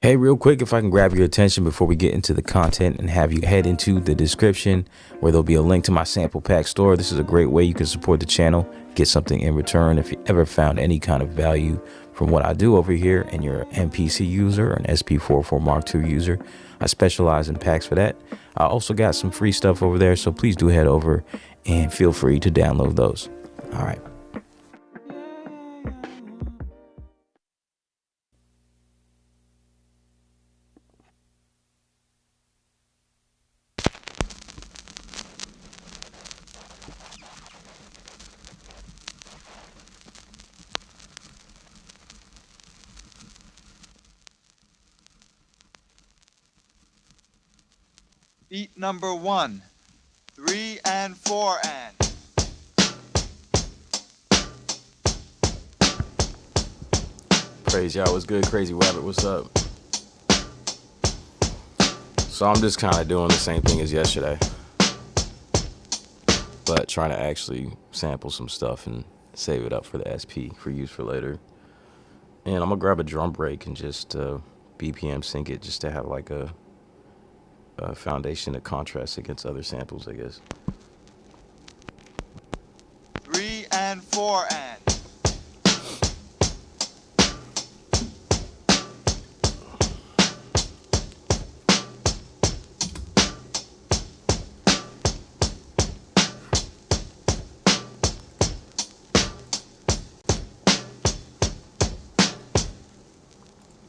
Hey, real quick, if I can grab your attention before we get into the content and have you head into the description where there'll be a link to my sample pack store. This is a great way you can support the channel, get something in return. If you ever found any kind of value from what I do over here and you're an MPC user or an SP-404 Mark II user, I specialize in packs for that. I also got some free stuff over there, so please do head over and feel free to download those. All right. Beat number 1, 3 and 4 and. Crazy, y'all. What's good? Crazy Rabbit, what's up? So I'm just kind of doing the same thing as yesterday, but trying to actually sample some stuff and save it up for the SP for use for later. And I'm gonna grab a drum break and just BPM sync it just to have like a foundation that contrasts against other samples, I guess. 3 and 4 and.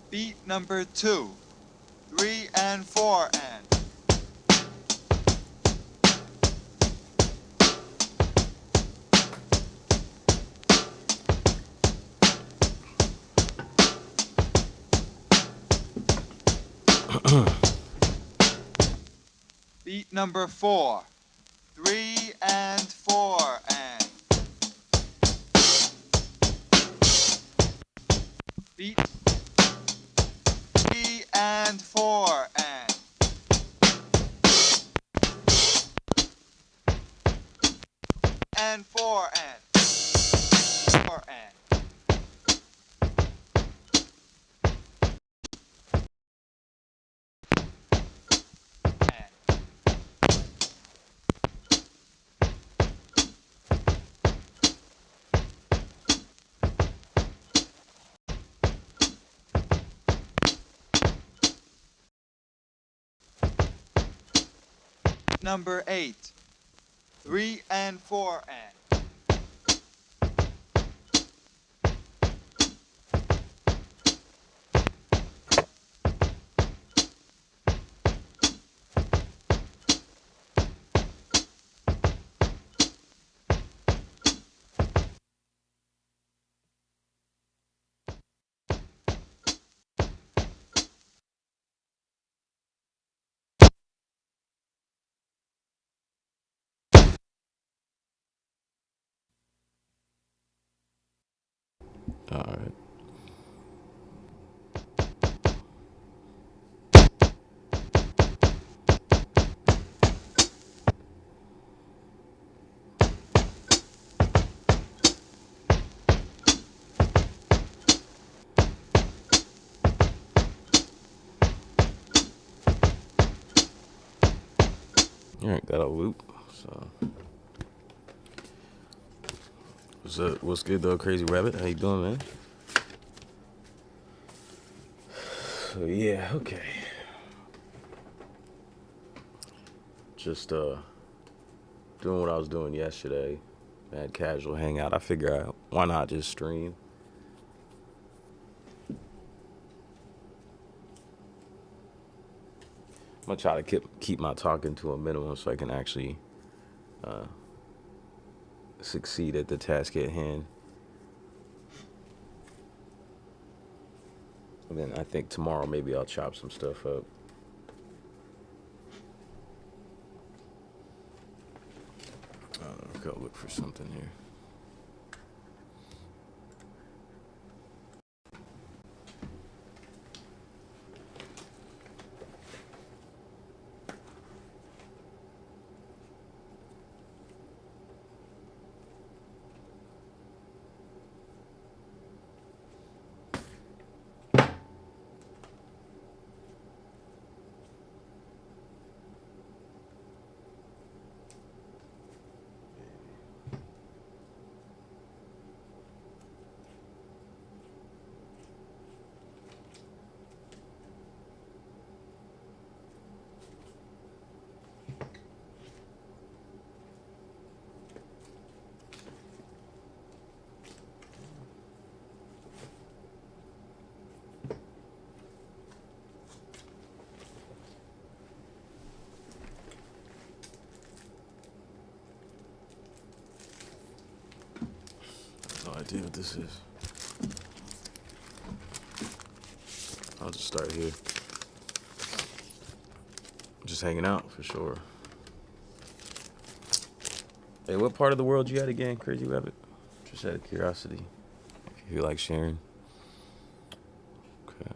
Beat number 2, 3 and 4 and. Beat number 4, 3 and 4 and. Beat 3 and 4 and. And 4 and. 4 and. Number 8, 3 and 4 and. All right. All right, got a loop. So, what's up? What's good though, Crazy Rabbit? How you doing, man? So yeah, okay. Just doing what I was doing yesterday. Had casual hangout. I figure why not just stream? I'm gonna try to keep my talking to a minimum so I can actually succeed at the task at hand. And then I think tomorrow maybe I'll chop some stuff up. Go look for something here. this is. I'll just start here. Just hanging out for sure. Hey, what part of the world you at again, Crazy Rabbit? Just out of curiosity. If you like sharing. Okay.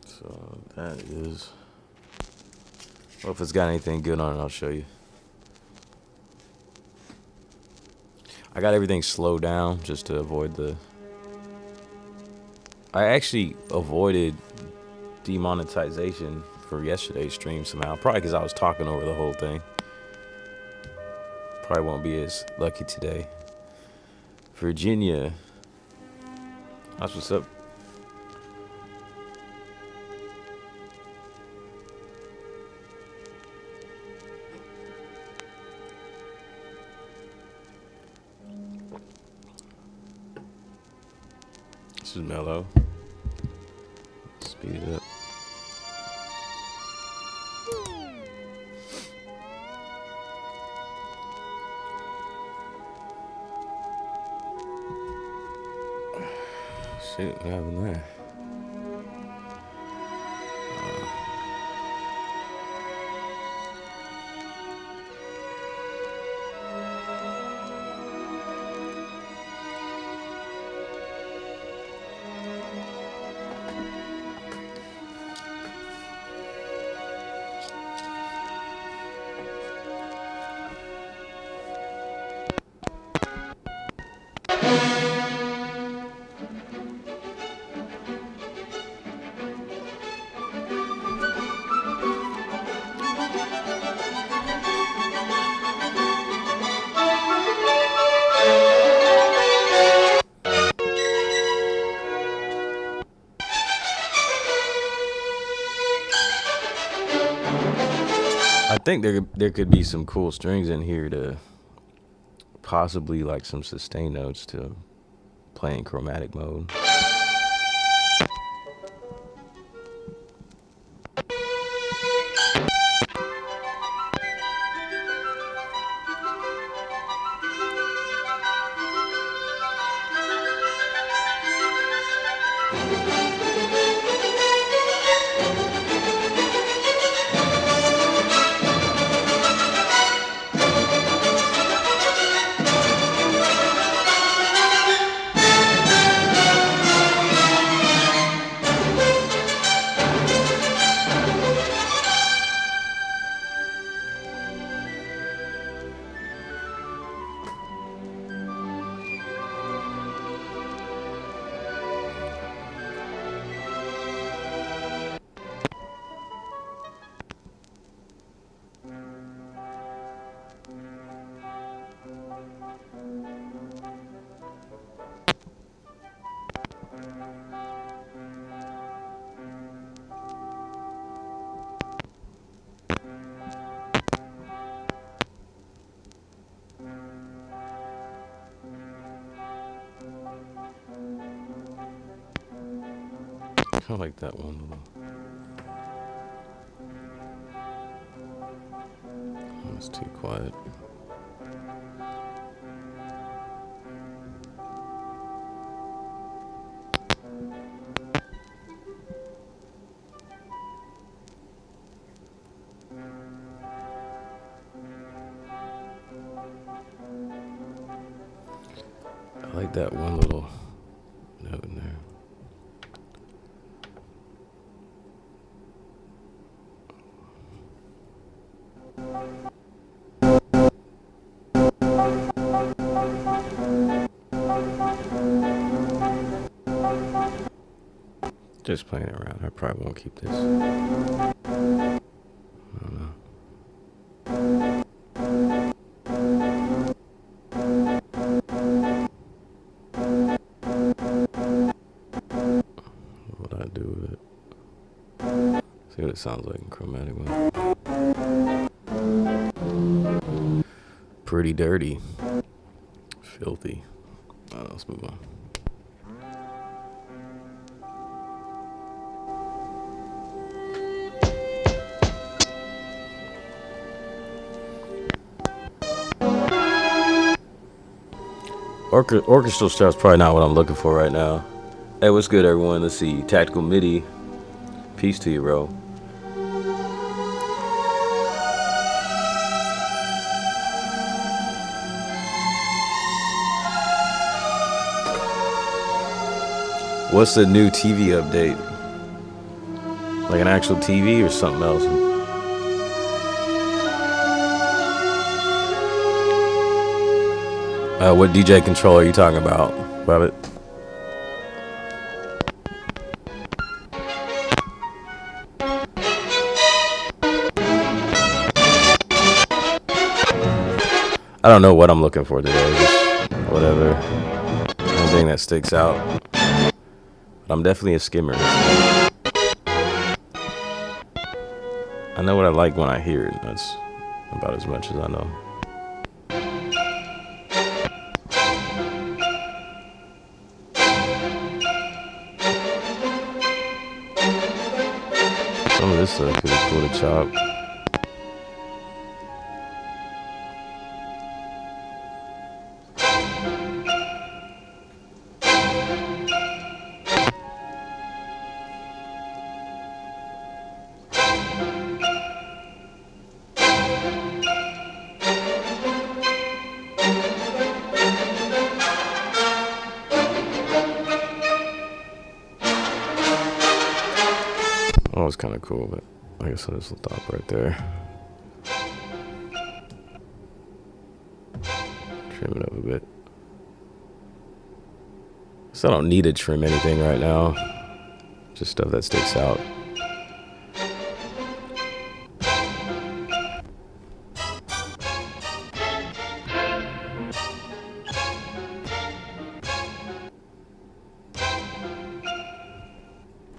So that is. Well, if it's got anything good on it, I'll show you. I got everything slowed down just to avoid the. I actually avoided demonetization for yesterday's stream somehow. Probably because I was talking over the whole thing. Probably won't be as lucky today. Virginia. That's what's up. This is mellow. Speed it up. Shit, what happened there? I think there could be some cool strings in here to possibly like some sustain notes to play in chromatic mode. I like that one little. Oh, it's too quiet. I like that one little note in there. Just playing around. I probably won't keep this. I don't know. What would I do with it? See what it sounds like in chromatic mode. Pretty dirty. Filthy. Let's move on. Orchestral stuff's probably not what I'm looking for right now. Hey, what's good, everyone? Let's see. Tactical MIDI. Peace to you, bro. What's the new TV update? Like an actual TV or something else? What DJ controller are you talking about, Rabbit? I don't know what I'm looking for today. Just whatever. Anything that sticks out. But I'm definitely a skimmer. I know what I like when I hear it. That's about as much as I know. Some of this stuff could be cool to chop. Oh, it's kind of cool, but I guess I'll just stop right there. Trim it up a bit. So I don't need to trim anything right now. Just stuff that sticks out.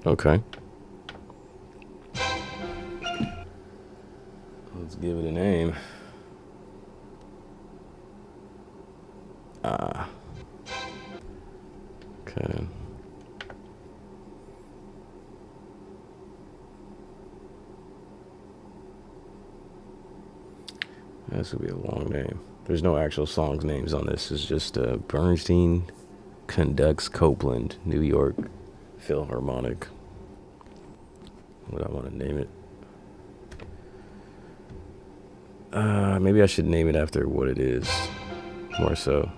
Okay. Let's give it a name. Okay. This would be a long name. There's no actual songs names on this. It's just Bernstein Conducts Copeland, New York Philharmonic. What do I want to name it? Maybe I should name it after what it is, more so.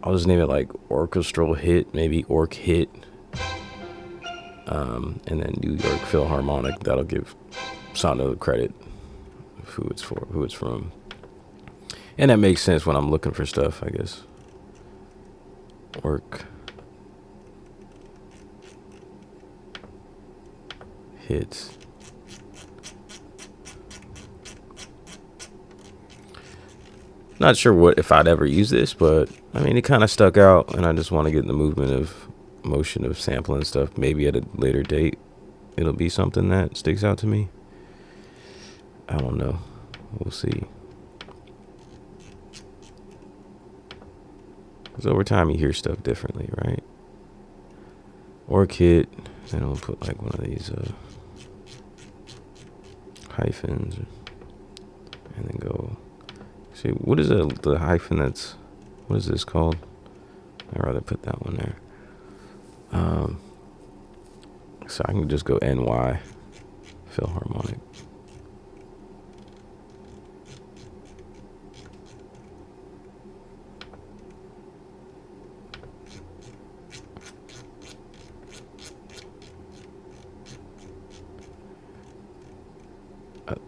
I'll just name it like Orchestral Hit, maybe Orc Hit, and then New York Philharmonic. That'll give Sondo the credit of who it's for, who it's from, and that makes sense when I'm looking for stuff, I guess. Orc Hits. Not sure what if I'd ever use this, but I mean it kind of stuck out, and I just want to get in the movement of motion of sampling stuff. Maybe at a later date it'll be something that sticks out to me. I don't know. We'll see. Because over time you hear stuff differently, right? Orchid, then I'll put like one of these hyphens, and then go. See, what is the hyphen that's, what is this called? I'd rather put that one there. So I can just go NY Philharmonic.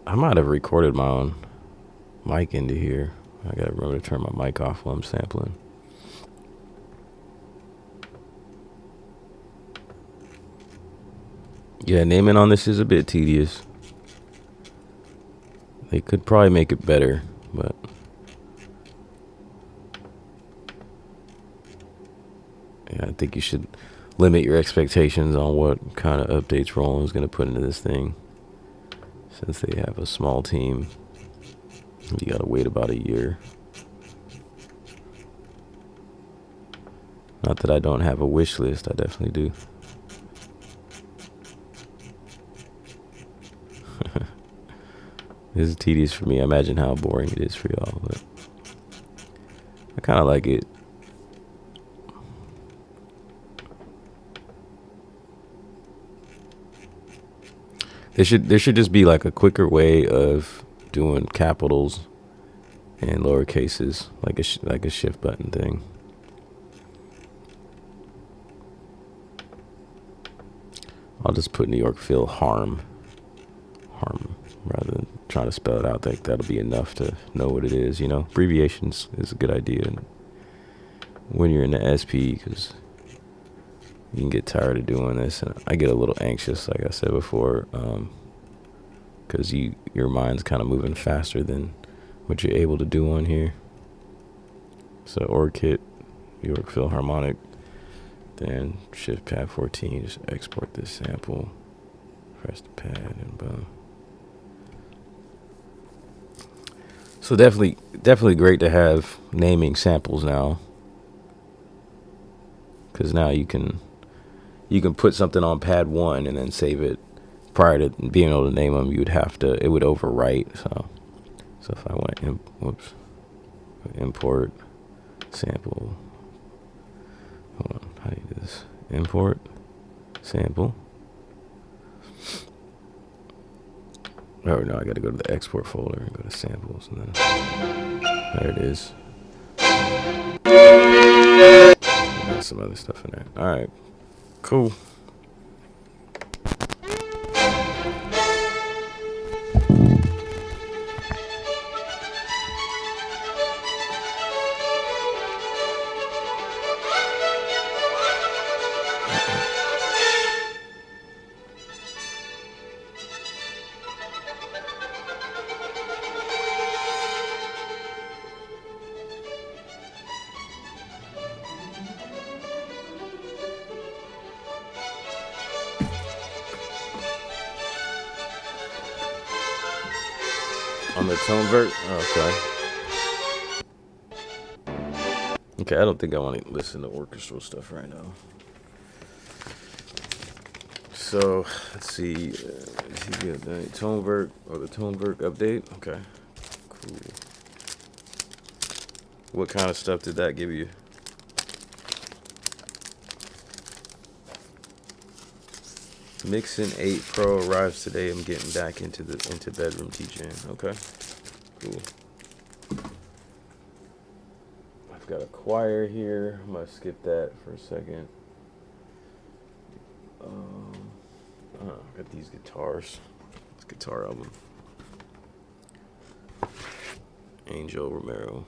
I might have recorded my own mic into here. I gotta remember to turn my mic off while I'm sampling. Yeah, naming on this is a bit tedious. They could probably make it better, but yeah, I think you should limit your expectations on what kind of updates Roland's gonna put into this thing. Since they have a small team, you gotta wait about a year. Not that I don't have a wish list, I definitely do. This is tedious for me. I imagine how boring it is for y'all, but I kind of like it. There should just be like a quicker way of doing capitals and lower cases, like a shift button thing. I'll just put New York Phil harm rather than trying to spell it out. That'll be enough to know what it is. You know, abbreviations is a good idea when you're in the SP, because you can get tired of doing this, and I get a little anxious, like I said before, because your mind's kind of moving faster than what you're able to do on here. So ORCID, New York Philharmonic, then shift pad 14, just export this sample, press the pad, and boom. So definitely great to have naming samples now, because now you can put something on pad 1 and then save it. Prior to being able to name them, it would overwrite. So if I want to import sample, hold on, how do you do this? Import sample. Oh no, I got to go to the export folder and go to samples, and then there it is. There's some other stuff in there. All right, cool. On the tone vert? Oh, okay. Okay, I don't think I want to listen to orchestral stuff right now. So, let's see. The tone vert, or the tone vert update. Okay, cool. What kind of stuff did that give you? Mixin 8 Pro arrives today. I'm getting back into bedroom teaching. Okay, cool. I've got a choir here. I'm gonna skip that for a second. I got these guitars. This guitar album. Angel Romero.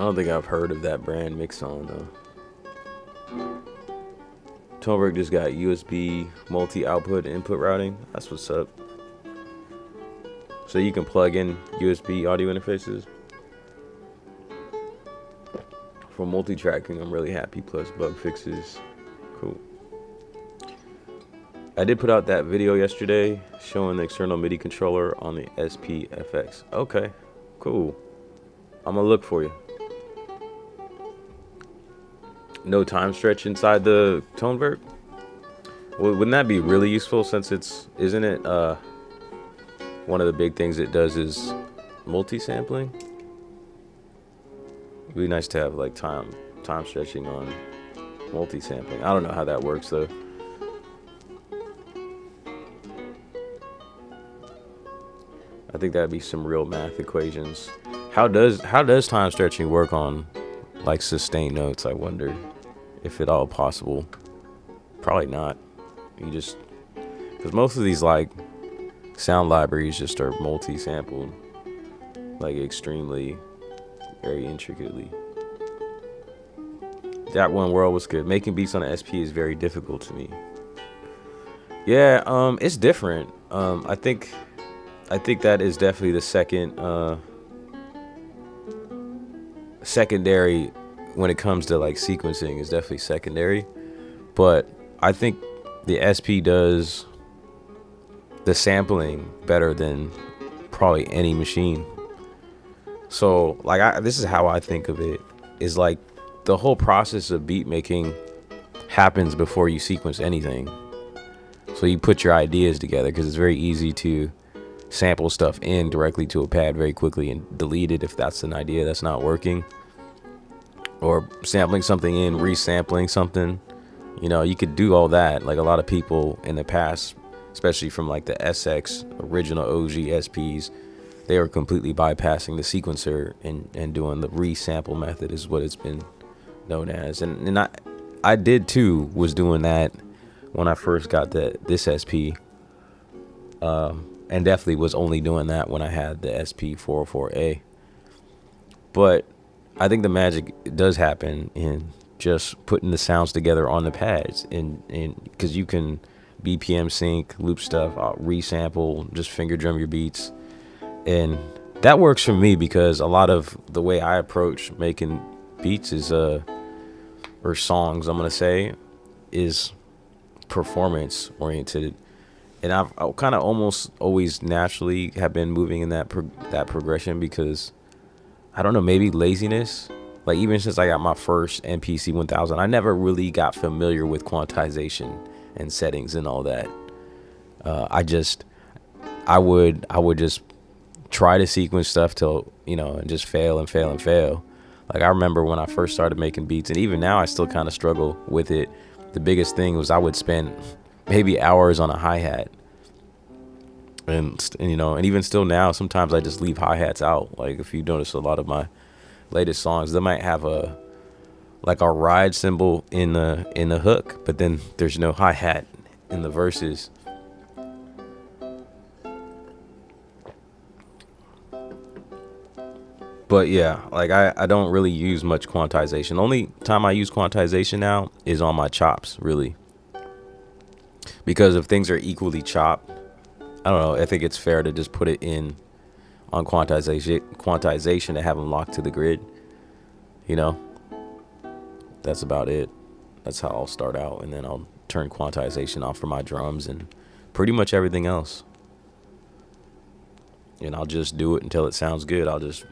I don't think I've heard of that brand Mixon though. Tonberg just got USB multi-output input routing. That's what's up. So you can plug in USB audio interfaces. For multi-tracking, I'm really happy, plus bug fixes. Cool. I did put out that video yesterday showing the external MIDI controller on the SP-FX. Okay, cool. I'm gonna look for you. No time stretch inside the tone vert? Well, wouldn't that be really useful, since isn't it one of the big things it does is multi-sampling? It'd be nice to have like time stretching on multi-sampling. I don't know how that works though. I think that'd be some real math equations. How does time stretching work on like sustained notes? I wonder if at all possible. Probably not. You just, because most of these like sound libraries just are multi-sampled, like extremely, very intricately. That One World was good. Making beats on the SP is very difficult to me. Yeah, it's different. I think that is definitely the secondary when it comes to like sequencing, is definitely secondary. But I think the SP does the sampling better than probably any machine. So like this is how I think of it, is like the whole process of beat making happens before you sequence anything. So you put your ideas together, because it's very easy to sample stuff in directly to a pad very quickly and delete it if that's an idea that's not working, or sampling something in, resampling something. You know, you could do all that. Like a lot of people in the past, especially from like the SX original OG SPs, they were completely bypassing the sequencer and doing the resample method, is what it's been known as. And I did too, was doing that when I first got this SP, and definitely was only doing that when I had the SP-404A. But I think the magic does happen in just putting the sounds together on the pads, and because you can BPM sync, loop stuff, resample, just finger drum your beats, and that works for me because a lot of the way I approach making beats is or songs, I'm gonna say, is performance oriented, and I've kind of almost always naturally have been moving in that progression, because I don't know, maybe laziness. Like even since I got my first MPC 1000, I never really got familiar with quantization and settings and all that. I would just try to sequence stuff till, you know, and just fail and fail and fail. Like I remember when I first started making beats, and even now I still kind of struggle with it. The biggest thing was I would spend maybe hours on a hi-hat, and you know, and even still now, sometimes I just leave hi-hats out. Like if you notice a lot of my latest songs, they might have a ride cymbal in the hook, but then there's no hi-hat in the verses. But yeah, like I don't really use much quantization. The only time I use quantization now is on my chops, really, because if things are equally chopped, I don't know, I think it's fair to just put it in on quantization to have them locked to the grid. You know, that's about it. That's how I'll start out, and then I'll turn quantization off for my drums and pretty much everything else. And I'll just do it until it sounds good. I'll just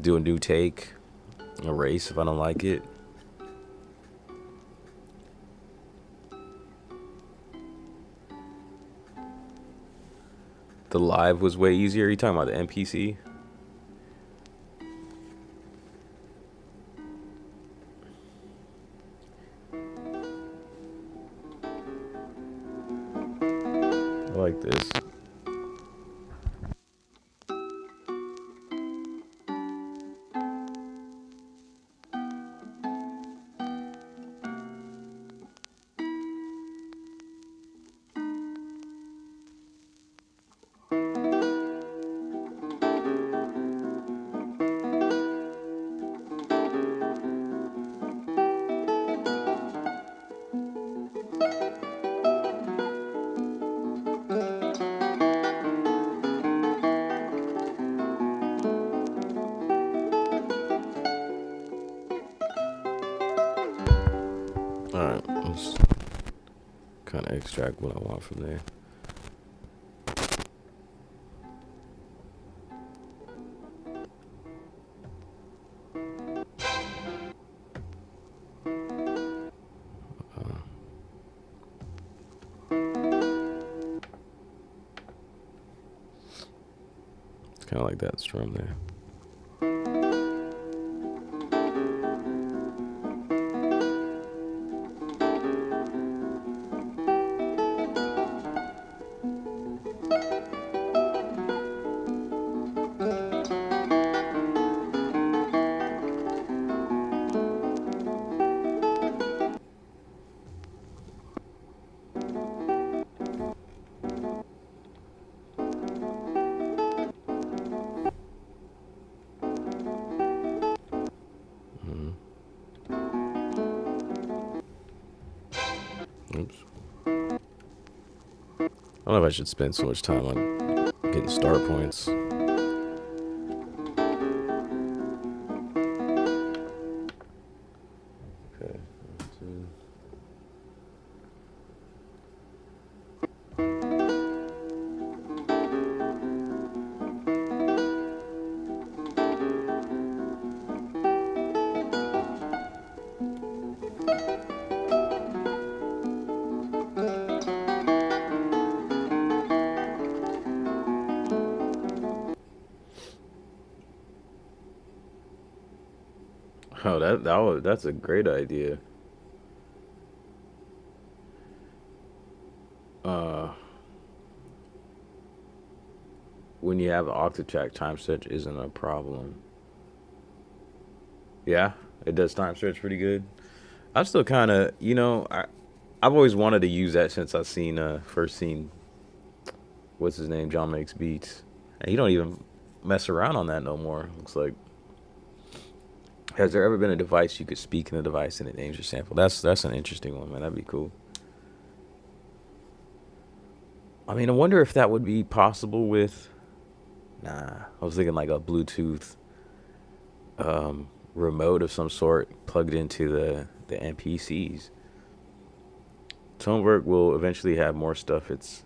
do a new take, erase if I don't like it. The live was way easier. Are you talking about the MPC? I like this. Alright, let's kind of extract what I want from there. It's kind of like that strum there. Oops. I don't know if I should spend so much time on getting start points. Okay. Oh, that's a great idea. Uh, when you have an octatrack, time search isn't a problem. Yeah, it does time search pretty good. I'm still kind of, I've always wanted to use that since I seen first seen what's his name, John Makes Beats, and he don't even mess around on that no more. Looks like. Has there ever been a device you could speak in the device and it names your sample? That's an interesting one, man. That'd be cool. I mean, I wonder if that would be possible with. Nah, I was thinking like a Bluetooth remote of some sort plugged into the NPCs. Tonework will eventually have more stuff. It's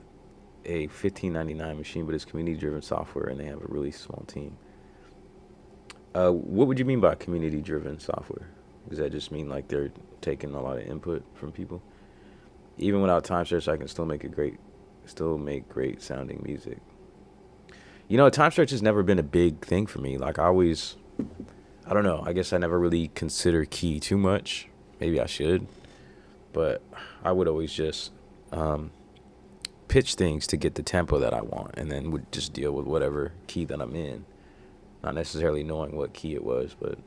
a $15.99 machine, but it's community-driven software, and they have a really small team. What would you mean by community-driven software? Does that just mean like they're taking a lot of input from people? Even without time search, I can still make great sounding music. Time search has never been a big thing for me. Like I don't know. I guess I never really consider key too much. Maybe I should, but I would always just pitch things to get the tempo that I want, and then would just deal with whatever key that I'm in. Not necessarily knowing what key it was, but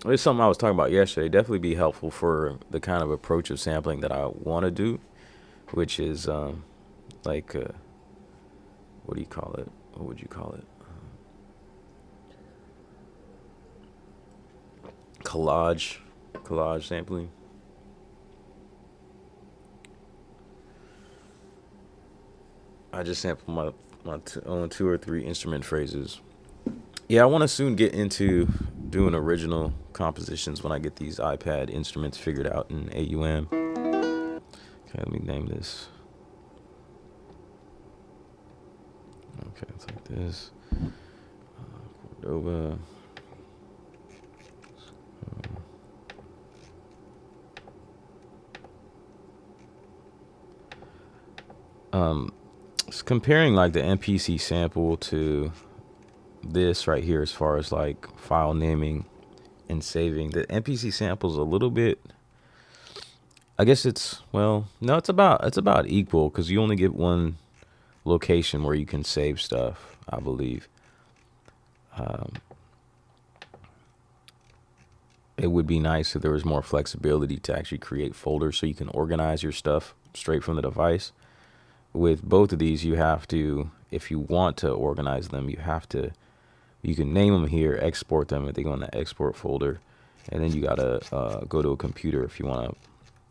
it's something I was talking about yesterday. Definitely be helpful for the kind of approach of sampling that I want to do, which is like, what do you call it? What would you call it? Collage sampling. I just sample my own 2 or 3 instrument phrases. Yeah, I want to soon get into doing original compositions when I get these iPad instruments figured out in AUM. Okay, let me name this. Okay, it's like this. Cordova. Comparing like the MPC sample to this right here, as far as like file naming and saving, the MPC sample is a little bit, I guess it's about equal, because you only get one location where you can save stuff, I believe. It would be nice if there was more flexibility to actually create folders so you can organize your stuff straight from the device. With both of these, you have to, if you want to organize them, you can name them here, export them, if they go in the export folder, and then you gotta go to a computer if you want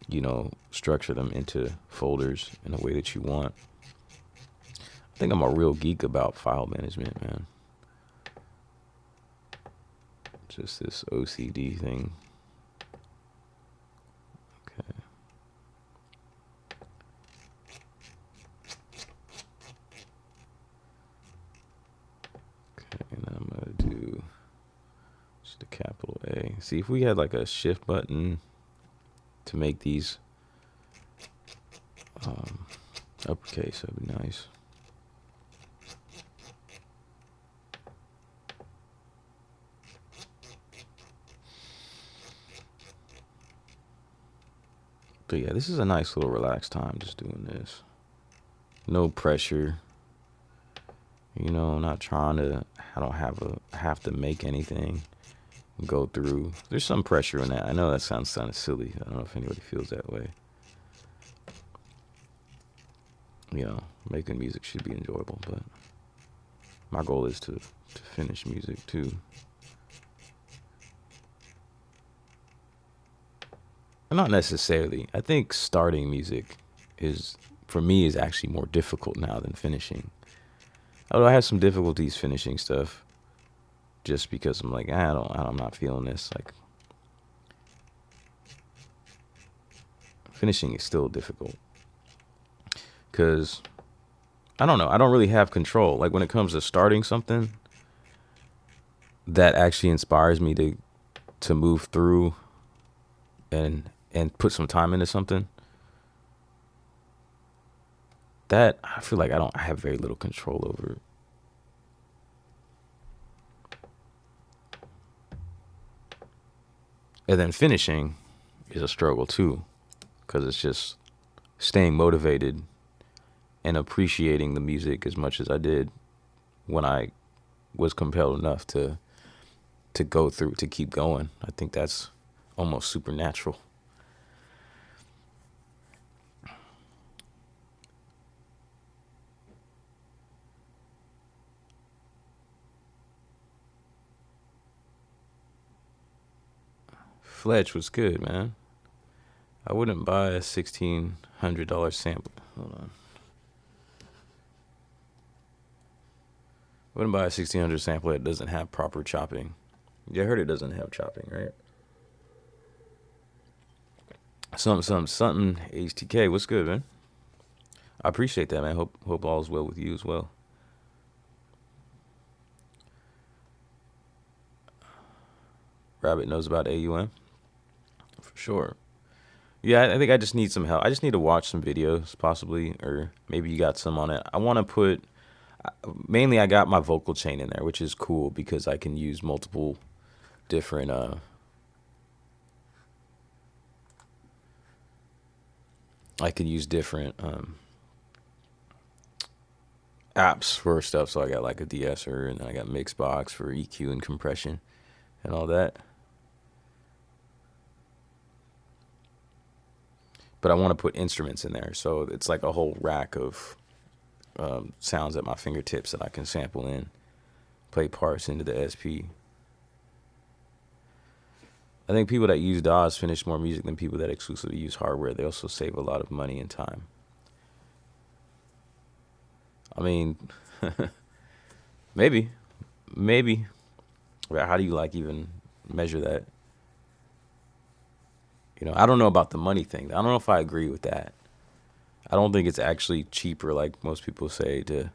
to, structure them into folders in a way that you want. I think I'm a real geek about file management, man. Just this OCD thing. Okay. And I'm going to do just a capital A. See, if we had like a shift button to make these uppercase, that'd be nice. But yeah, this is a nice little relaxed time just doing this. No pressure. Not trying to, I don't have to make anything, go through. There's some pressure in that. I know that sounds kind of silly. I don't know if anybody feels that way. Making music should be enjoyable, but my goal is to finish music too. Not necessarily. I think starting music for me, is actually more difficult now than finishing. Although I have some difficulties finishing stuff, just because I'm like, I'm not feeling this. Like, finishing is still difficult, because I don't know. I don't really have control. Like, when it comes to starting something, that actually inspires me to move through and put some time into something, that I feel like I have very little control over. And then finishing is a struggle too, because it's just staying motivated and appreciating the music as much as I did when I was compelled enough to go through, to keep going. I think that's almost supernatural. Fletch was good, man. I wouldn't buy a $1,600 sample. Hold on. I wouldn't buy a 1600 sample that doesn't have proper chopping. You heard it doesn't have chopping, right? Something. HTK, what's good, man? I appreciate that, man. Hope all is well with you as well. Rabbit knows about AUM. For sure. Yeah, I think I just need some help. I just need to watch some videos, possibly, or maybe you got some on it. I want to put, mainly I got my vocal chain in there, which is cool because I can use multiple different, apps for stuff. So I got like a de-esser, and then I got Mixbox for EQ and compression and all that. But I want to put instruments in there, so it's like a whole rack of sounds at my fingertips that I can sample in, play parts into the SP. I think people that use DAWs finish more music than people that exclusively use hardware. They also save a lot of money and time. I mean, maybe. But how do you like even measure that? You know, I don't know about the money thing. I don't know if I agree with that. I don't think it's actually cheaper, like most people say, to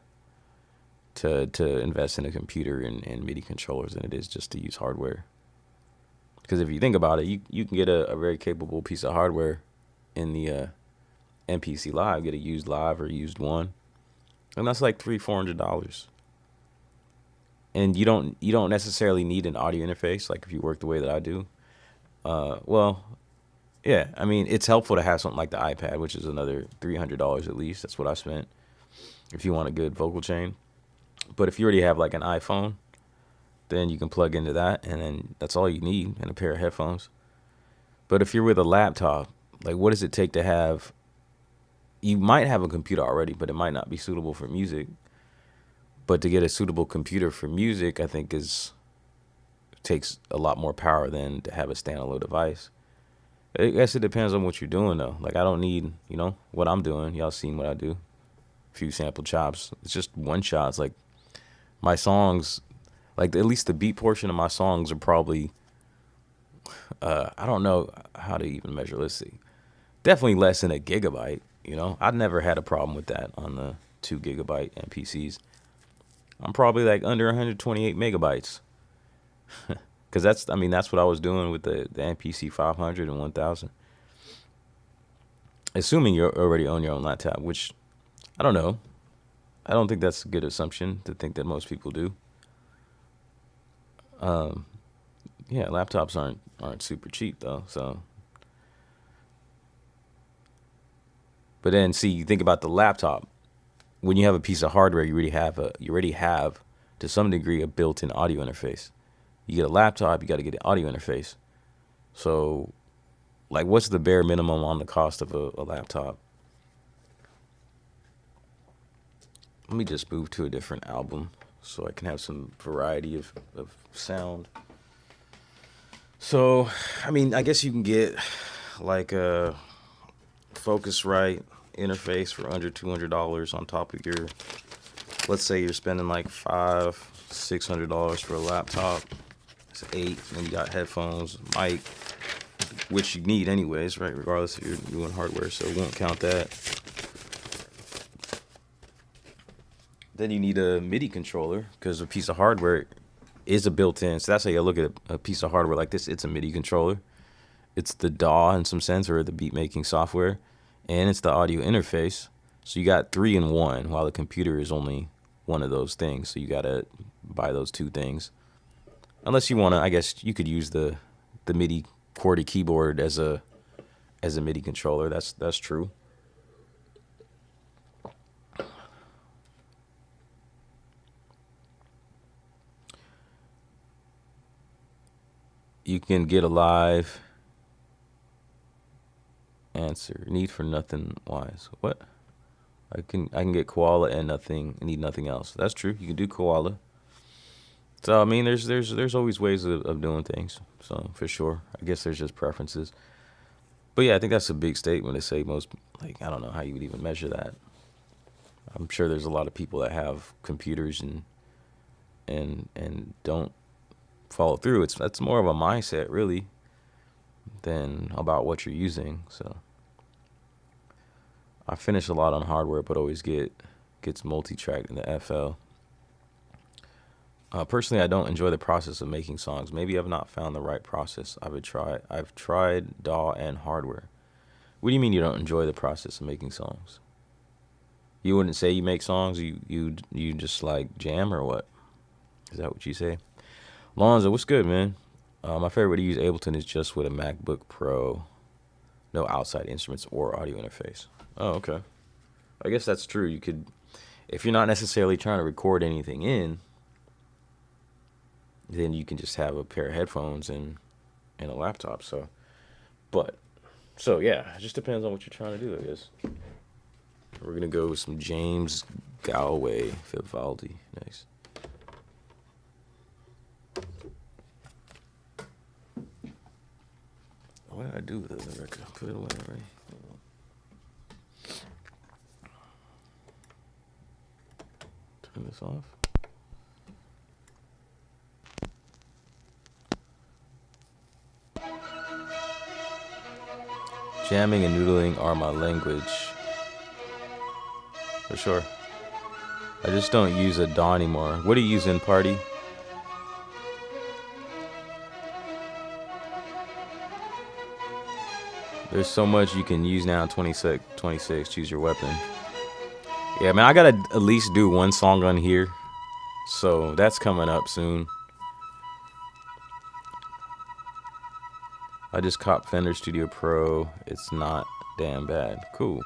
invest in a computer and MIDI controllers than it is just to use hardware. Because if you think about it, you can get a very capable piece of hardware in the MPC Live, get a used Live or used one, and that's like $300-$400. And you don't necessarily need an audio interface, like if you work the way that I do. Well, yeah, I mean, it's helpful to have something like the iPad, which is another $300 at least. That's what I spent if you want a good vocal chain. But if you already have like an iPhone, then you can plug into that, and then that's all you need, and a pair of headphones. But if you're with a laptop, like, what does it take to have? You might have a computer already, but it might not be suitable for music. But to get a suitable computer for music, I think takes a lot more power than to have a standalone device. I guess it depends on what you're doing, though. Like, I don't need, what I'm doing. Y'all seen what I do. A few sample chops. It's just one shots. Like, my songs, like, at least the beat portion of my songs are probably, I don't know how to even measure. Let's see. Definitely less than a gigabyte, I've never had a problem with that on the 2 gigabyte MPCs. I'm probably like under 128 megabytes. Because that's what I was doing with the MPC 500 and 1000. Assuming you're already on your own laptop, which I don't know. I don't think that's a good assumption to think that most people do. Yeah, laptops aren't super cheap though. So, but then see, you think about the laptop. When you have a piece of hardware, you already have to some degree a built-in audio interface. You get a laptop, you got to get an audio interface. So, like, what's the bare minimum on the cost of a laptop? Let me just move to a different album so I can have some variety of sound. So, I guess you can get like a Focusrite interface for under $200 on top of your, let's say you're spending like $500-$600 for a laptop. It's $800, and you got headphones, mic, which you need anyways, right? Regardless if you're doing hardware, so we won't count that. Then you need a MIDI controller because a piece of hardware is a built-in. So that's how you look at a piece of hardware like this. It's a MIDI controller. It's the DAW in some sense, or the beat making software, and it's the audio interface. So you got 3 in 1, while the computer is only one of those things. So you gotta buy those 2 things. Unless you wanna, I guess you could use the MIDI QWERTY keyboard as a MIDI controller. That's true. You can get a live answer. Need for nothing wise. What? I can get koala and need nothing else. That's true. You can do koala. So I mean, there's always ways of doing things. So for sure, I guess there's just preferences. But yeah, I think that's a big statement to say. Most, like, I don't know how you would even measure that. I'm sure there's a lot of people that have computers and don't follow through. That's more of a mindset really than about what you're using. So I finish a lot on hardware, but always gets multi-tracked in the FL. Personally, I don't enjoy the process of making songs. Maybe I've not found the right process. I've tried DAW and hardware. What do you mean you don't enjoy the process of making songs? You wouldn't say you make songs. You just like jam, or what? Is that what you say? Lonzo, what's good, man? My favorite way to use Ableton is just with a MacBook Pro. No outside instruments or audio interface. Oh, okay. I guess that's true. You could, if you're not necessarily trying to record anything in, then you can just have a pair of headphones and a laptop. So yeah, it just depends on what you're trying to do, I guess. We're gonna go with some James Galway Vivaldi next. What did I do with the record? I put it away, right? Turn this off. Jamming and noodling are my language. For sure. I just don't use a DAW anymore. What do you use in Party? There's so much you can use now in 26. Choose your weapon. Yeah, man, I gotta at least do one song on here. So that's coming up soon. I just copped Fender Studio Pro. It's not damn bad. Cool.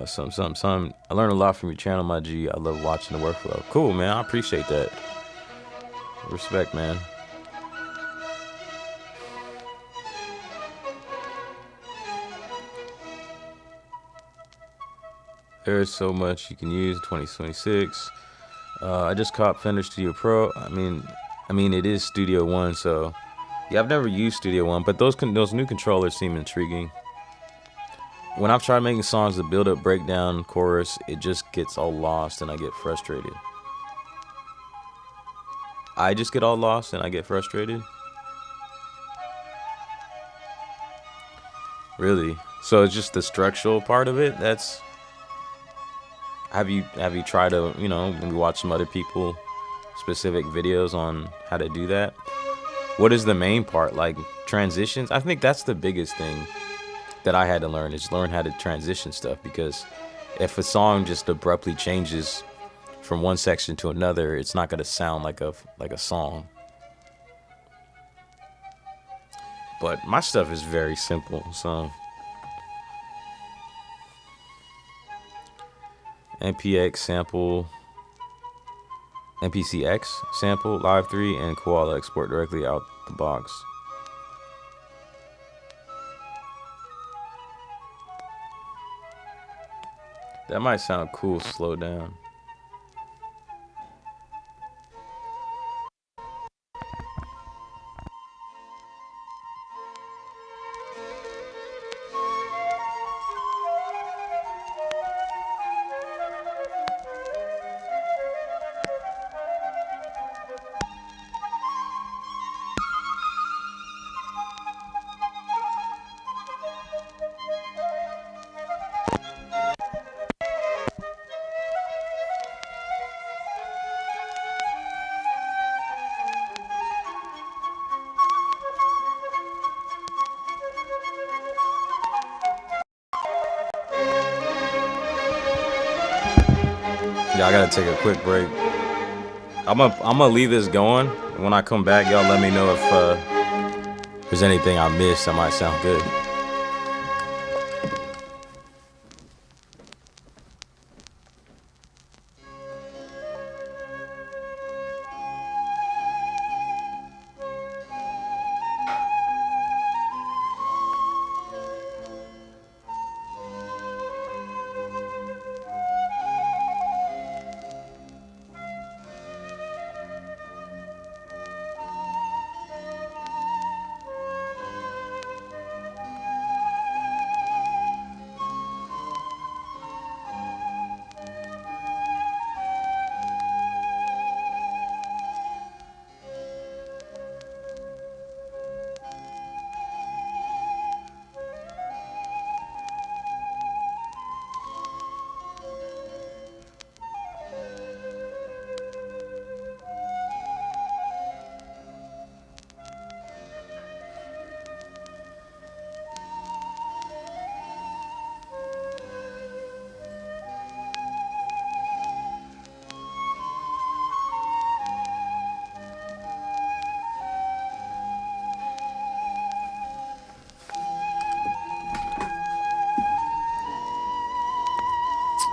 Some. I learned a lot from your channel, my G. I love watching the workflow. Cool, man. I appreciate that. Respect, man. There's so much you can use. 2026. I just caught Fender Studio Pro. I mean, it is Studio One, so yeah, I've never used Studio One, but those new controllers seem intriguing. When I've tried making songs, the build-up, breakdown, chorus, it just gets all lost and I get frustrated. I just get all lost and I get frustrated. Really? So it's just the structural part of it. That's. Have you tried to, maybe watch some other people specific videos on how to do that? What is the main part? Like transitions? I think that's the biggest thing that I had to learn, is learn how to transition stuff, because if a song just abruptly changes from one section to another, it's not gonna sound like a song. But my stuff is very simple, so MPX sample, MPCX sample, Live 3, and Koala export directly out the box. That might sound cool, slow down. I gotta take a quick break. I'm gonna leave this going. When I come back, y'all let me know if there's anything I missed that might sound good.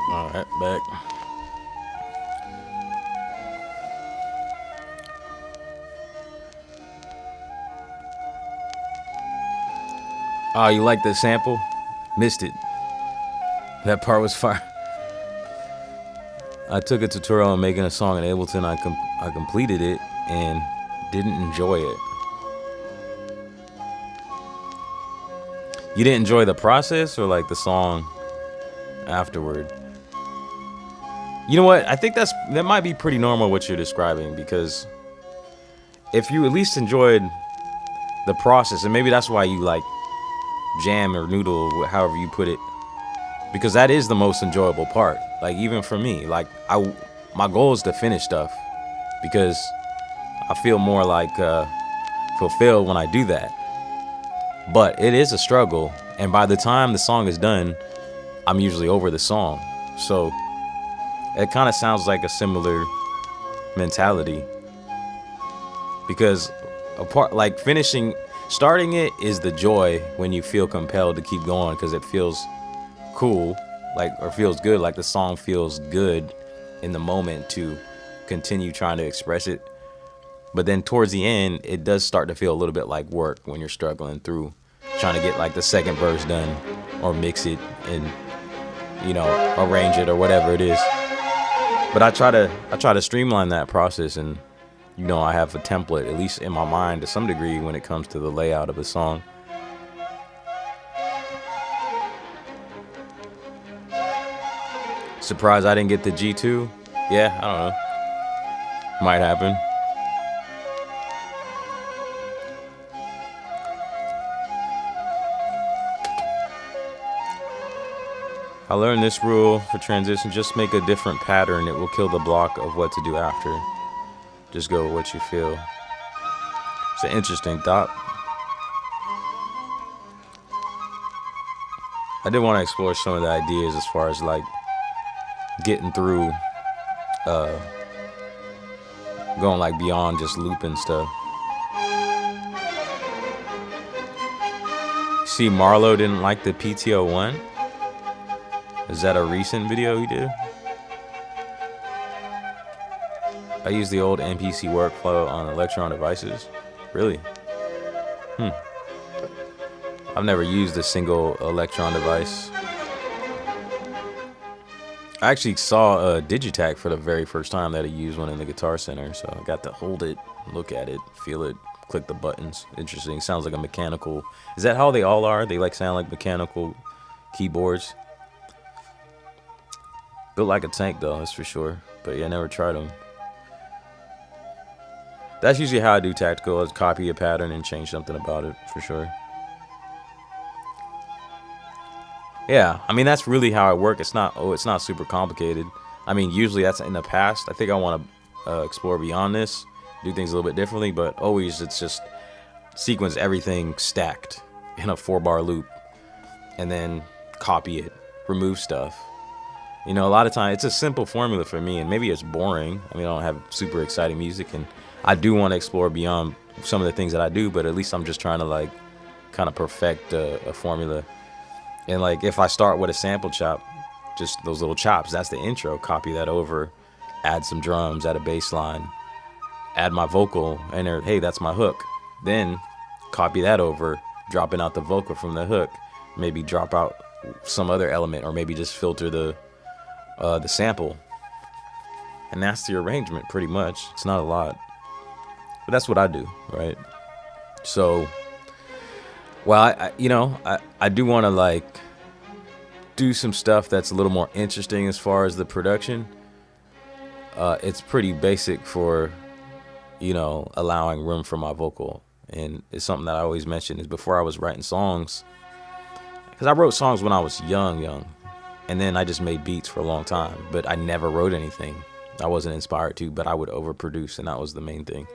All right, back. Oh, you like the sample? Missed it. That part was fire. I took a tutorial on making a song in Ableton. I completed it and didn't enjoy it. You didn't enjoy the process or like the song afterward? You know what? I think that might be pretty normal what you're describing, because if you at least enjoyed the process, and maybe that's why you like jam or noodle, however you put it, because that is the most enjoyable part. Like even for me, like my goal is to finish stuff because I feel more like fulfilled when I do that. But it is a struggle, and by the time the song is done, I'm usually over the song. So it kind of sounds like a similar mentality, because like starting it is the joy when you feel compelled to keep going because it feels cool, like, or feels good, like the song feels good in the moment to continue trying to express it. But then towards the end, it does start to feel a little bit like work when you're struggling through trying to get like the second verse done or mix it and, you know, arrange it or whatever it is. But I try to streamline that process, and you know, I have a template, at least in my mind to some degree, when it comes to the layout of a song. Surprised I didn't get the G2? Yeah, I don't know. Might happen. I learned this rule for transition: just make a different pattern. It will kill the block of what to do after. Just go with what you feel. It's an interesting thought. I did want to explore some of the ideas as far as like getting through, going like beyond just looping stuff. See, Marlo didn't like the PTO1. Is that a recent video he did? I use the old MPC workflow on Electron devices. Really? I've never used a single Electron device. I actually saw a Digitac for the very first time that I used one in the Guitar Center, so I got to hold it, look at it, feel it, click the buttons. Interesting. Sounds like a mechanical. Is that how they all are? They like sound like mechanical keyboards. Built like a tank though, that's for sure. But yeah, I never tried them. That's usually how I do tactical, is copy a pattern and change something about it, for sure. Yeah, I mean, that's really how I work. It's not super complicated. I mean, usually that's in the past. I think I want to explore beyond this, do things a little bit differently, but always it's just sequence everything stacked in a 4-bar loop and then copy it, remove stuff, You know, a lot of times it's a simple formula for me, and maybe it's boring. I mean, I don't have super exciting music, and I do want to explore beyond some of the things that I do, but at least I'm just trying to like kind of perfect a formula. And like if I start with a sample chop, just those little chops, that's the intro. Copy that over, add some drums, add a bass line, add my vocal, and hey, that's my hook. Then copy that over, dropping out the vocal from the hook, maybe drop out some other element, or maybe just filter the sample, and that's the arrangement pretty much. It's not a lot, but that's what I do, right? So, well, I do want to like do some stuff that's a little more interesting as far as the production. It's pretty basic for, allowing room for my vocal, and it's something that I always mention is before I was writing songs, because I wrote songs when I was young, and then I just made beats for a long time, but I never wrote anything. I wasn't inspired to, but I would overproduce, and that was the main thing.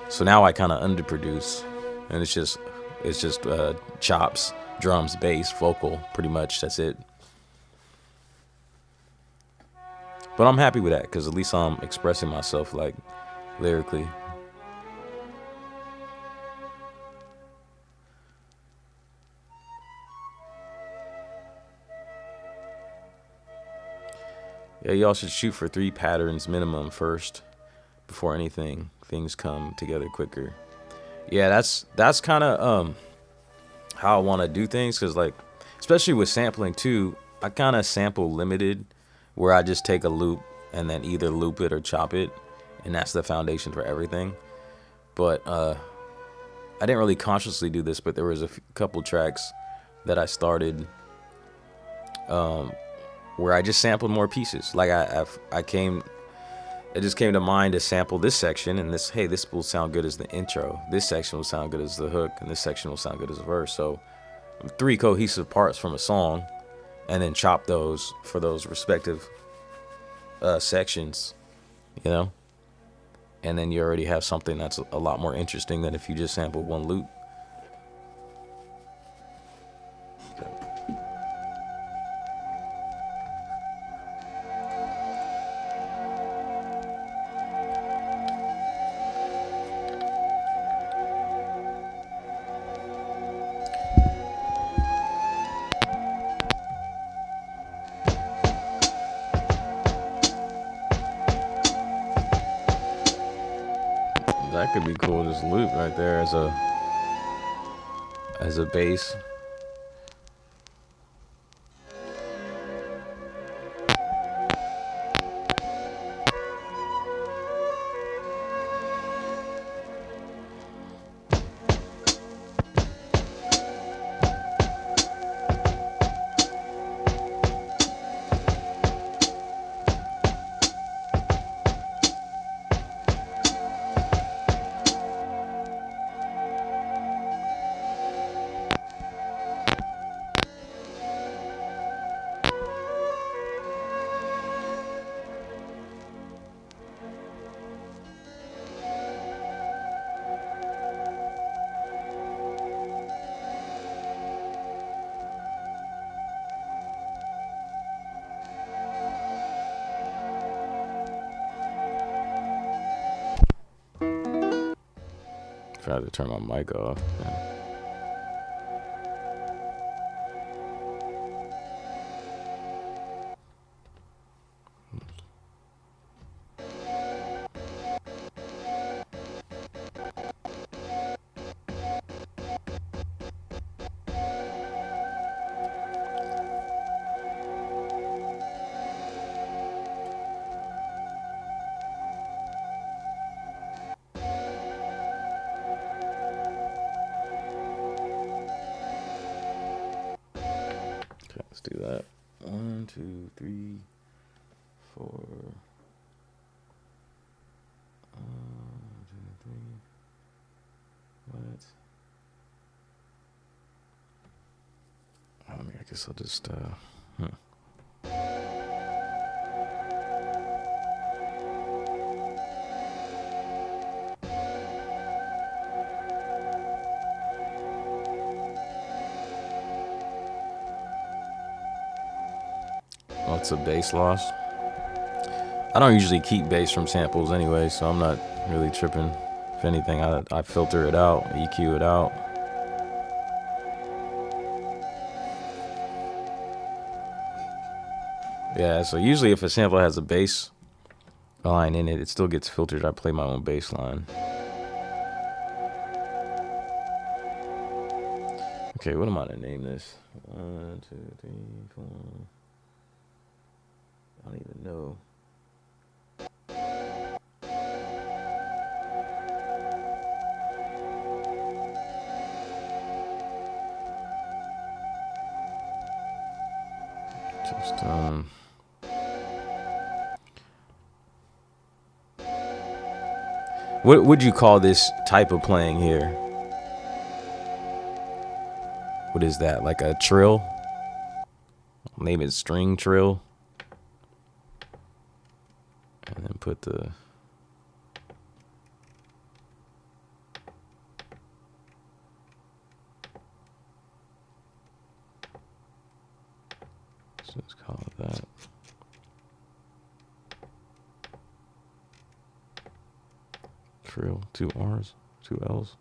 So now I kind of underproduce, and it's just chops, drums, bass, vocal, pretty much. That's it. But I'm happy with that because at least I'm expressing myself like lyrically. Yeah, y'all should shoot for 3 patterns minimum first before anything. Things come together quicker. Yeah, that's kind of how I want to do things, because like especially with sampling too, I kind of sample limited, where I just take a loop and then either loop it or chop it, and that's the foundation for everything. But I didn't really consciously do this, but there was a couple tracks that I started where I just sampled more pieces. Like it just came to mind to sample this section, and this will sound good as the intro. This section will sound good as the hook, and this section will sound good as a verse. So 3 cohesive parts from a song, and then chop those for those respective sections, and then you already have something that's a lot more interesting than if you just sample one loop. That could be cool, this loop right there as a bass. Tried to turn my mic off. Yeah. Let's do that. 1, 2, 3, 4. 1, 2, 3. What? I mean, I guess I'll just Lots of bass loss. I don't usually keep bass from samples anyway, so I'm not really tripping. If anything, I filter it out, EQ it out. Yeah, so usually if a sample has a bass line in it, it still gets filtered. I play my own bass line. Okay, what am I to name this? 1, 2, 3, 4. I don't even know. Just what would you call this type of playing here? What is that? Like a trill? Name it string trill. And then put the let's call it that. Trill, 2 R's, 2 L's.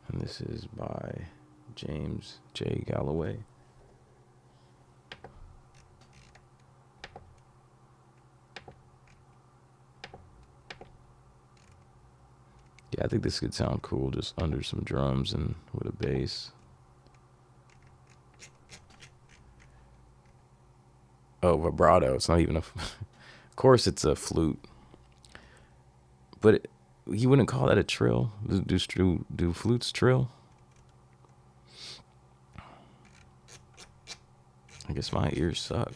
And this is by James J. Galloway. Yeah, I think this could sound cool just under some drums and with a bass. Oh, vibrato. It's not even a... Of course it's a flute. But you wouldn't call that a trill? Do flutes trill? I guess my ears suck.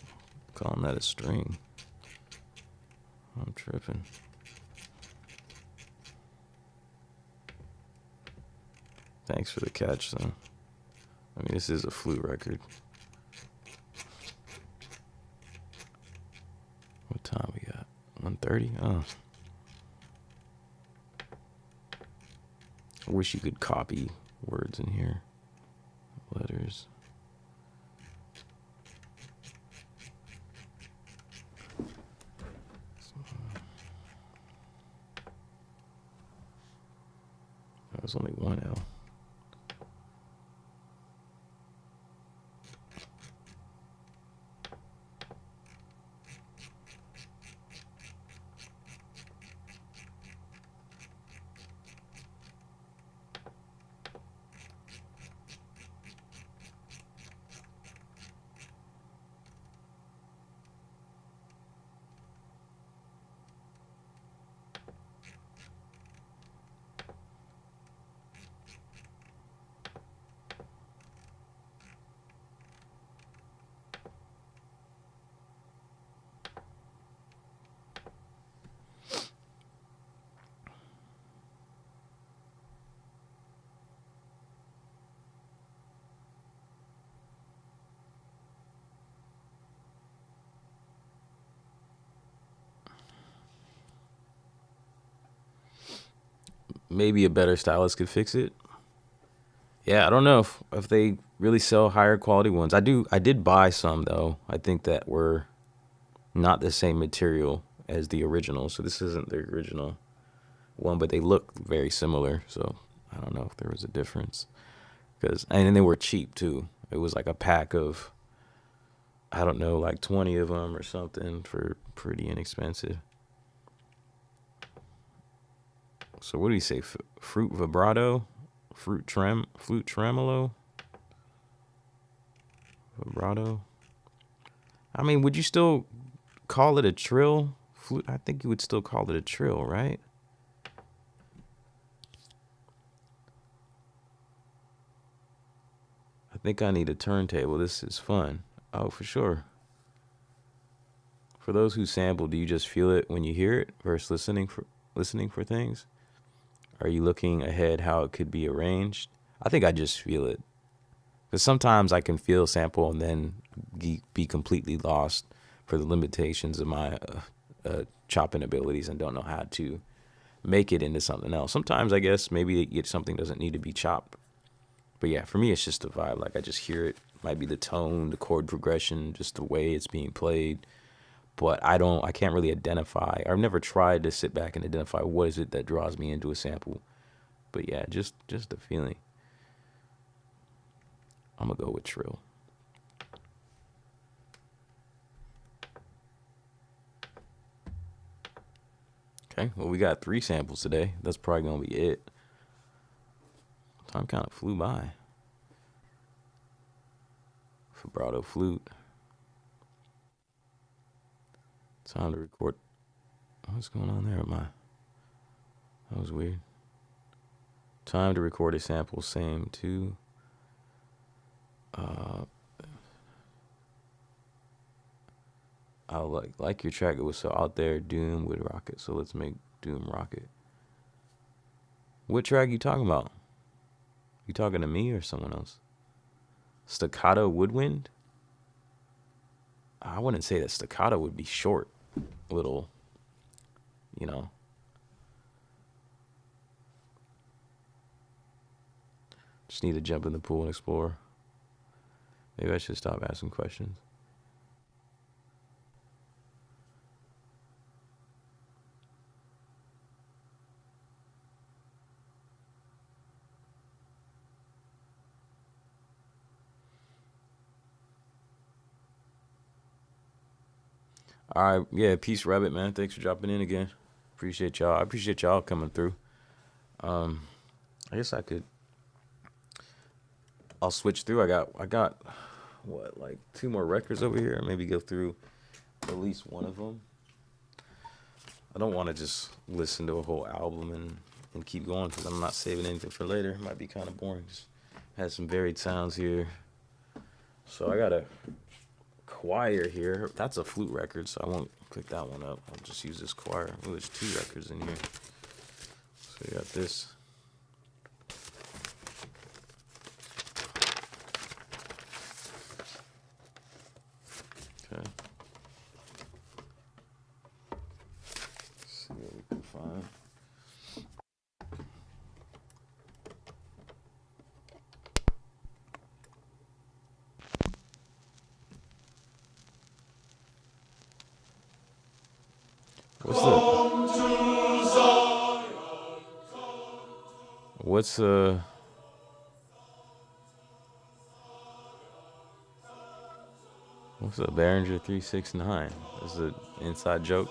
Calling that a string. I'm tripping. Thanks for the catch, though. I mean, this is a flute record. What time we got? 1:30? Oh. I wish you could copy words in here. Letters. That was only one L. Maybe a better stylist could fix it. Yeah, I don't know if they really sell higher quality ones. I did buy some though. I think that were not the same material as the original. So this isn't the original one, but they look very similar. So I don't know if there was a difference. And they were cheap too. It was like a pack of, I don't know, like 20 of them or something for pretty inexpensive. So what do you say? Fruit vibrato? Flute tremolo? Vibrato? I mean, would you still call it a trill? Flute? I think you would still call it a trill, right? I think I need a turntable. This is fun. Oh, for sure. For those who sample, do you just feel it when you hear it versus listening for things? Are you looking ahead how it could be arranged? I think I just feel it. Because sometimes I can feel a sample and then be completely lost for the limitations of my chopping abilities and don't know how to make it into something else. Sometimes I guess maybe something doesn't need to be chopped But yeah, for me, it's just the vibe. Like I just hear it. Might be the tone, the chord progression, just the way it's being played. But I can't really identify. I've never tried to sit back and identify what is it that draws me into a sample. But yeah, just the feeling. I'm gonna go with trill. Okay, well, we got 3 samples today. That's probably gonna be it. Time kind of flew by. Vibrato flute. Time to record. What's going on there with my... That was weird. Time to record a sample, same too. I like your track. It was so out there. Doom would rock it. So let's make Doom rock it. What track you talking about? You talking to me or someone else? Staccato Woodwind? I wouldn't say that staccato would be short. Little, you know. Just need to jump in the pool and explore. Maybe I should stop asking questions. All right, yeah, peace, Rabbit, man. Thanks for dropping in again. Appreciate y'all. I appreciate y'all coming through. I guess I'll switch through. I got what, like 2 more records over here. Maybe go through at least one of them. I don't want to just listen to a whole album and keep going because I'm not saving anything for later. It might be kind of boring. Just had some varied sounds here. So I got a choir here. That's a flute record, so I won't pick that one up. I'll just use this choir. Oh, there's 2 records in here. So we got this. Okay. Let's see what we can find. What's a Behringer 369? This is an inside joke.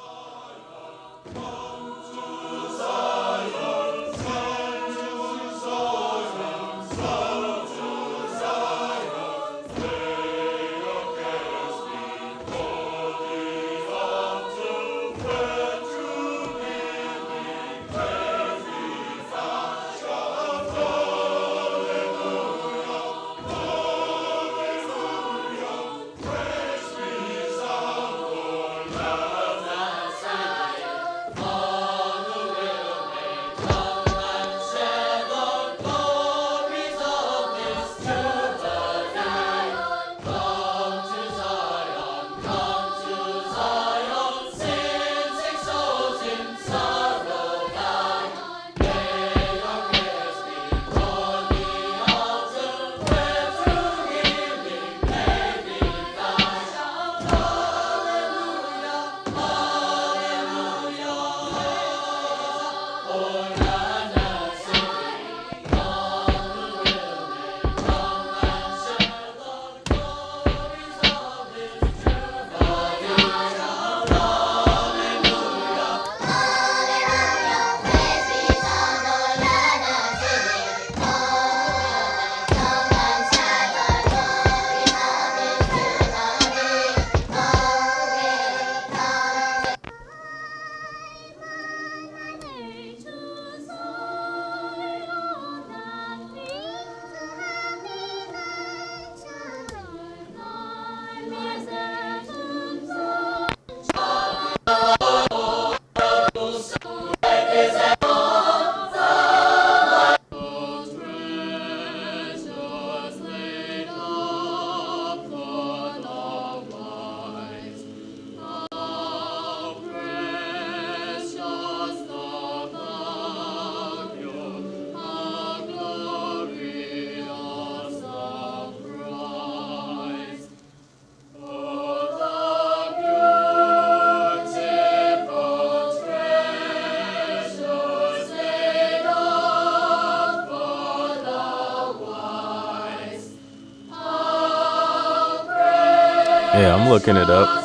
Yeah, I'm looking it up.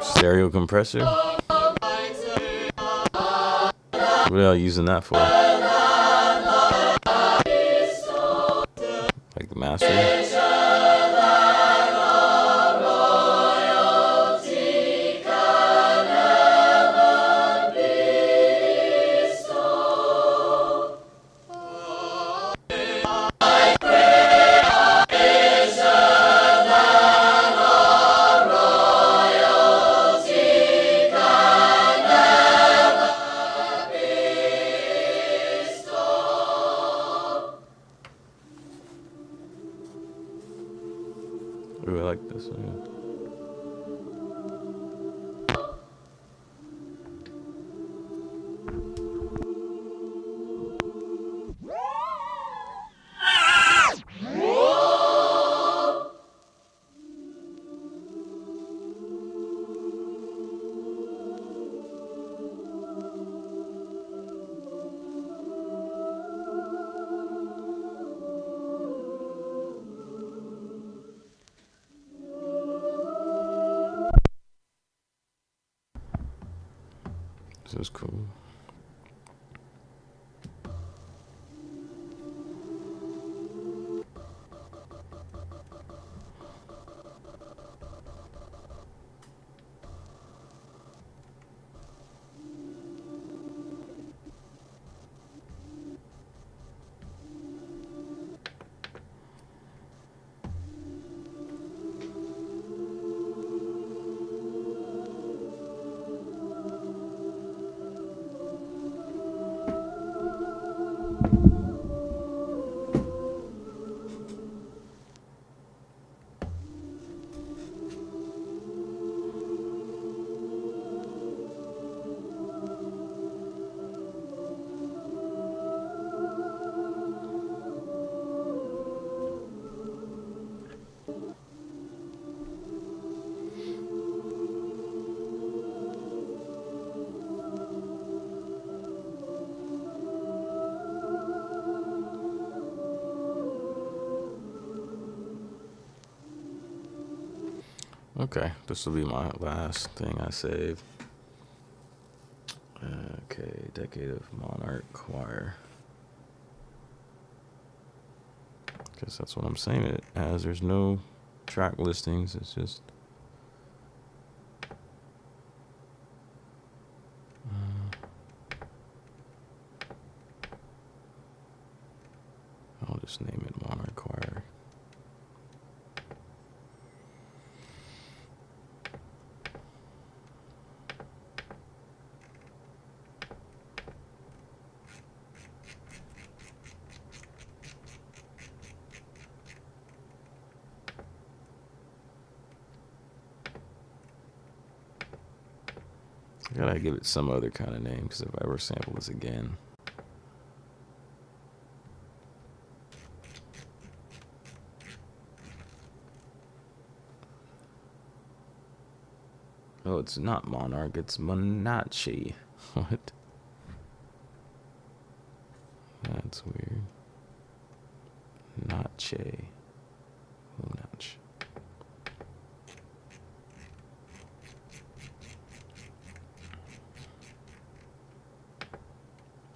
Stereo compressor. What are y'all using that for? Like the master? Ooh, I like this one. This is cool. Okay, this will be my last thing I saved. Okay, Decade of Monarch Choir. Guess that's what I'm saying it as. There's no track listings. It's just I'll just name it Monarch Choir. I gotta give it some other kind of name, because if I ever sample this again. Oh, it's not Monarch, it's Monachi. What? That's weird. Nache. Monach.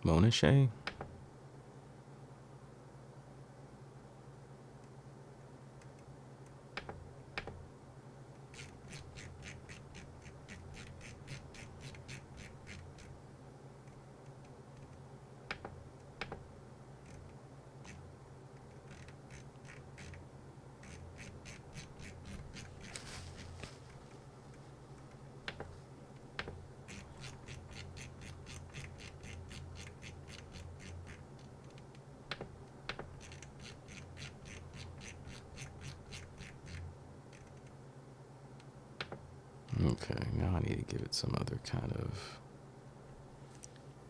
Monache? Okay, now I need to give it some other kind of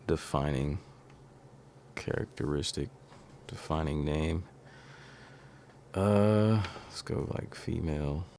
defining characteristic, defining name. Let's go like female.